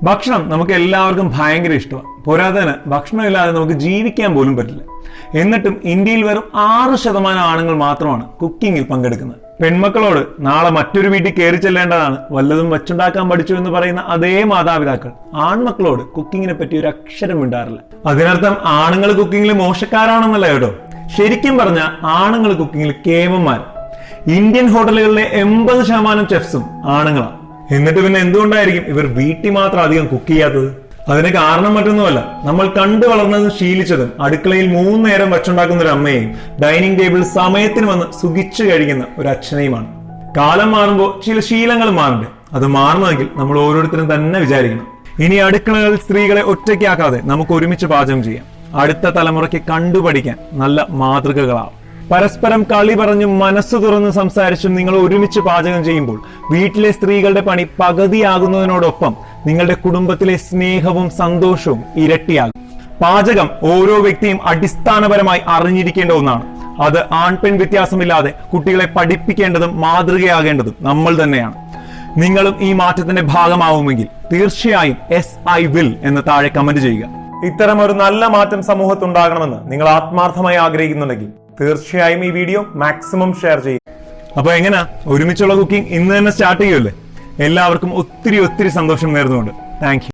ഭക്ഷണം നമുക്ക് എല്ലാവർക്കും ഭയങ്കര ഇഷ്ടമാണ്. പോരാത്തതിന് ഭക്ഷണമില്ലാതെ നമുക്ക് ജീവിക്കാൻ പോലും പറ്റില്ല. എന്നിട്ടും ഇന്ത്യയിൽ വെറും 6% ആണുങ്ങൾ മാത്രമാണ് കുക്കിങ്ങിൽ പങ്കെടുക്കുന്നത്. പെൺമക്കളോട് നാളെ മറ്റൊരു വീട്ടിൽ കയറി ചെല്ലേണ്ടതാണ്, വല്ലതും വച്ചുണ്ടാക്കാൻ പഠിച്ചു എന്ന് പറയുന്ന അതേ മാതാപിതാക്കൾ ആൺമക്കളോട് കുക്കിങ്ങിനെ പറ്റി ഒരു അക്ഷരം മിണ്ടാറില്ല. അതിനർത്ഥം ആണുങ്ങൾ കുക്കിങ്ങിൽ മോശക്കാരാണെന്നല്ല കേട്ടോ. ശരിക്കും പറഞ്ഞ ആണുങ്ങൾ കുക്കിങ്ങിൽ കേമന്മാർ. ഇന്ത്യൻ ഹോട്ടലുകളിലെ 80% ചെഫ്സും ആണുങ്ങളാണ്. എന്നിട്ട് പിന്നെ എന്തുകൊണ്ടായിരിക്കും ഇവർ വീട്ടിൽ മാത്രം അധികം കുക്ക് ചെയ്യാത്തത്? അതിന് കാരണം മറ്റൊന്നുമല്ല, നമ്മൾ കണ്ടു വളർന്നതും ശീലിച്ചതും അടുക്കളയിൽ 3 നേരം വച്ചുണ്ടാക്കുന്ന ഒരു അമ്മയെയും ഡൈനിങ് ടേബിൾ സമയത്തിന് വന്ന് സുഖിച്ചു കഴിക്കുന്ന ഒരു അച്ഛനെയുമാണ്. കാലം മാറുമ്പോൾ ചില ശീലങ്ങൾ മാറണ്ടേ? അത് മാറണമെങ്കിൽ നമ്മൾ ഓരോരുത്തരും തന്നെ വിചാരിക്കണം. ഇനി അടുക്കളകളിൽ സ്ത്രീകളെ ഒറ്റയ്ക്കാക്കാതെ നമുക്ക് ഒരുമിച്ച് പാചകം ചെയ്യാം. അടുത്ത തലമുറയ്ക്ക് കണ്ടുപഠിക്കാൻ നല്ല മാതൃകകളാവും. പരസ്പരം കളി പറഞ്ഞും മനസ്സ് തുറന്ന് സംസാരിച്ചും നിങ്ങൾ ഒരുമിച്ച് പാചകം ചെയ്യുമ്പോൾ വീട്ടിലെ സ്ത്രീകളുടെ പണി പകുതിയാകുന്നതിനോടൊപ്പം നിങ്ങളുടെ കുടുംബത്തിലെ സ്നേഹവും സന്തോഷവും ഇരട്ടിയാകും. പാചകം ഓരോ വ്യക്തിയും അടിസ്ഥാനപരമായി അറിഞ്ഞിരിക്കേണ്ട ഒന്നാണ്. അത് ആൺപെൺ വ്യത്യാസമില്ലാതെ കുട്ടികളെ പഠിപ്പിക്കേണ്ടതും മാതൃകയാകേണ്ടതും നമ്മൾ തന്നെയാണ്. നിങ്ങളും ഈ മാറ്റത്തിന്റെ ഭാഗമാവുമെങ്കിൽ തീർച്ചയായും I will എന്ന് താഴെ കമന്റ് ചെയ്യുക. ഇത്തരം ഒരു നല്ല മാറ്റം സമൂഹത്തുണ്ടാകണമെന്ന് നിങ്ങൾ ആത്മാർത്ഥമായി ആഗ്രഹിക്കുന്നുണ്ടെങ്കിൽ തീർച്ചയായും ഈ വീഡിയോ മാക്സിമം ഷെയർ ചെയ്യും. അപ്പൊ എങ്ങനെയാ ഒരുമിച്ചുള്ള കുക്കിംഗ് ഇന്ന് തന്നെ സ്റ്റാർട്ട് ചെയ്യുമല്ലേ? എല്ലാവർക്കും ഒത്തിരി സന്തോഷം നേർന്നുകൊണ്ട് താങ്ക് യു.